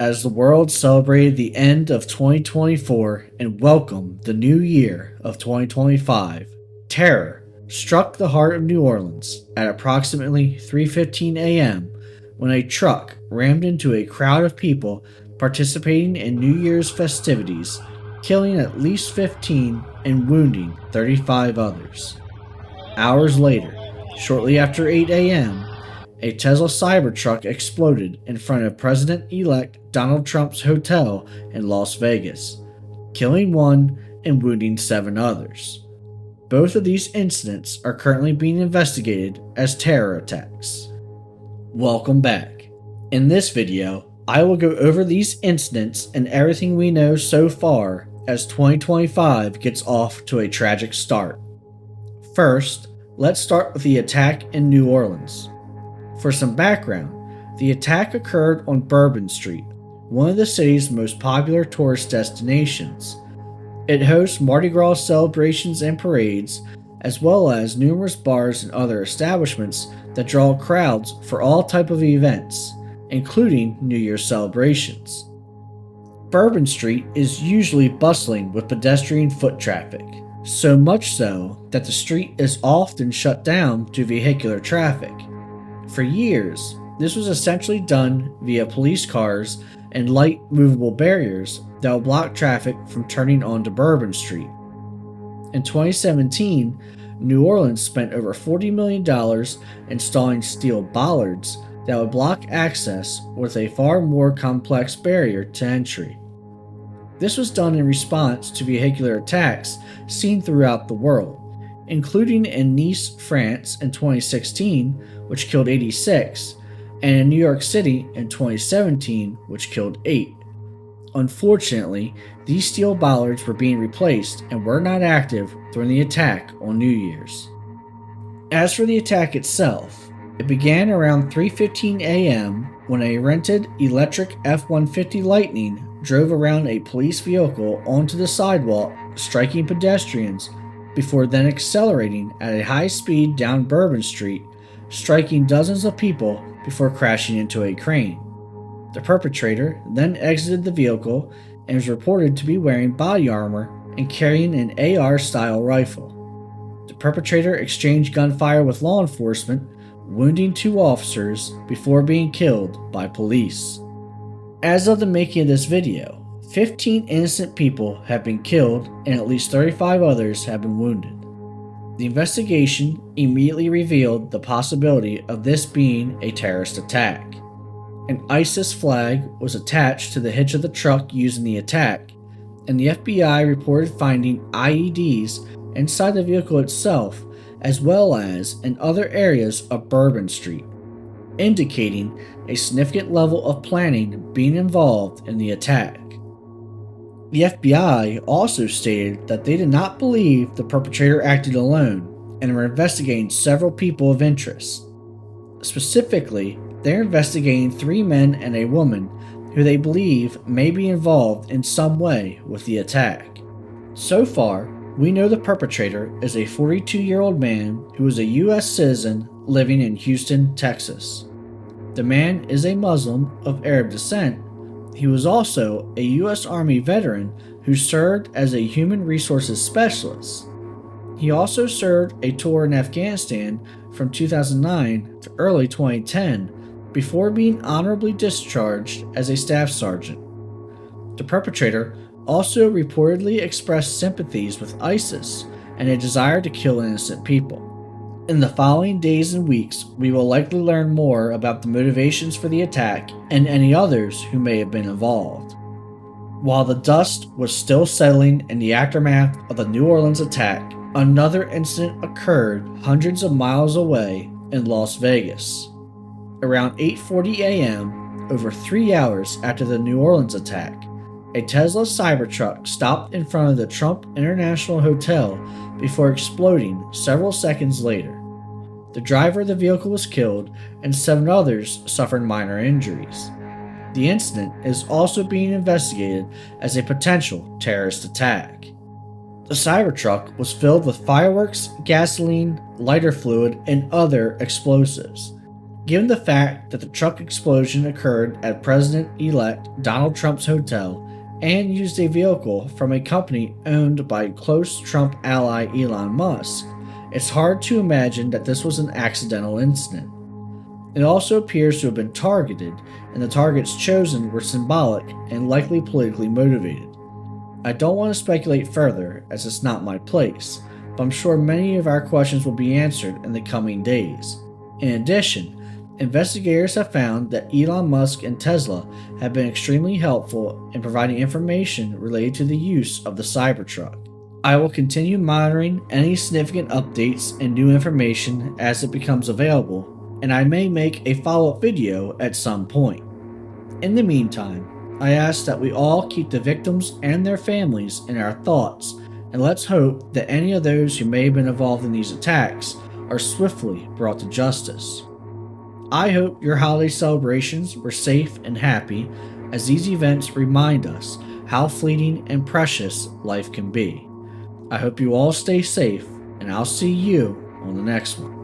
as the world celebrated the end of 2024 and welcomed the new year of 2025, terror struck the heart of New Orleans at approximately 3:15 a.m. when a truck rammed into a crowd of people participating in New Year's festivities, killing at least 15 and wounding 35 others. Hours later, shortly after 8 a.m., a Tesla Cybertruck exploded in front of President-elect Donald Trump's hotel in Las Vegas, killing 1 and wounding 7 others. Both of these incidents are currently being investigated as terror attacks. Welcome back. In this video, I will go over these incidents and everything we know so far as 2025 gets off to a tragic start. First, let's start with the attack in New Orleans. For some background, the attack occurred on Bourbon Street, one of the city's most popular tourist destinations. It hosts Mardi Gras celebrations and parades, as well as numerous bars and other establishments that draw crowds for all types of events, including New Year's celebrations. Bourbon Street is usually bustling with pedestrian foot traffic, so much so that the street is often shut down to vehicular traffic. For years, this was essentially done via police cars and light movable barriers that would block traffic from turning onto Bourbon Street. In 2017, New Orleans spent over $40 million installing steel bollards that would block access with a far more complex barrier to entry. This was done in response to vehicular attacks seen throughout the world, including in Nice, France in 2016, which killed 86, and in New York City in 2017, which killed 8. Unfortunately, these steel bollards were being replaced and were not active during the attack on New Year's. As for the attack itself, it began around 3:15 a.m. when a rented electric F-150 Lightning drove around a police vehicle onto the sidewalk, striking pedestrians, before then accelerating at a high speed down Bourbon Street, striking dozens of people before crashing into a crane. The perpetrator then exited the vehicle and was reported to be wearing body armor and carrying an AR-style rifle. The perpetrator exchanged gunfire with law enforcement, wounding 2 officers before being killed by police. As of the making of this video, 15 innocent people have been killed and at least 35 others have been wounded. The investigation immediately revealed the possibility of this being a terrorist attack. An ISIS flag was attached to the hitch of the truck used in the attack, and the FBI reported finding IEDs inside the vehicle itself as well as in other areas of Bourbon Street, indicating a significant level of planning being involved in the attack. The FBI also stated that they did not believe the perpetrator acted alone and were investigating several people of interest. Specifically, they're investigating 3 men and a woman who they believe may be involved in some way with the attack. So far, we know the perpetrator is a 42-year-old man who is a U.S. citizen living in Houston, Texas. The man is a Muslim of Arab descent. He was also a U.S. Army veteran who served as a human resources specialist. He also served a tour in Afghanistan from 2009 to early 2010 before being honorably discharged as a staff sergeant. The perpetrator also reportedly expressed sympathies with ISIS and a desire to kill innocent people. In the following days and weeks, we will likely learn more about the motivations for the attack and any others who may have been involved. While the dust was still settling in the aftermath of the New Orleans attack, another incident occurred hundreds of miles away in Las Vegas. Around 8:40 a.m., over 3 hours after the New Orleans attack, a Tesla Cybertruck stopped in front of the Trump International Hotel before exploding several seconds later. The driver of the vehicle was killed and 7 others suffered minor injuries. The incident is also being investigated as a potential terrorist attack. The Cybertruck was filled with fireworks, gasoline, lighter fluid, and other explosives. Given the fact that the truck explosion occurred at President-elect Donald Trump's hotel and used a vehicle from a company owned by close Trump ally Elon Musk, it's hard to imagine that this was an accidental incident. It also appears to have been targeted, and the targets chosen were symbolic and likely politically motivated. I don't want to speculate further, as it's not my place, but I'm sure many of our questions will be answered in the coming days. In addition, investigators have found that Elon Musk and Tesla have been extremely helpful in providing information related to the use of the Cybertruck. I will continue monitoring any significant updates and new information as it becomes available, and I may make a follow-up video at some point. In the meantime, I ask that we all keep the victims and their families in our thoughts, and let's hope that any of those who may have been involved in these attacks are swiftly brought to justice. I hope your holiday celebrations were safe and happy, as these events remind us how fleeting and precious life can be. I hope you all stay safe, and I'll see you on the next one.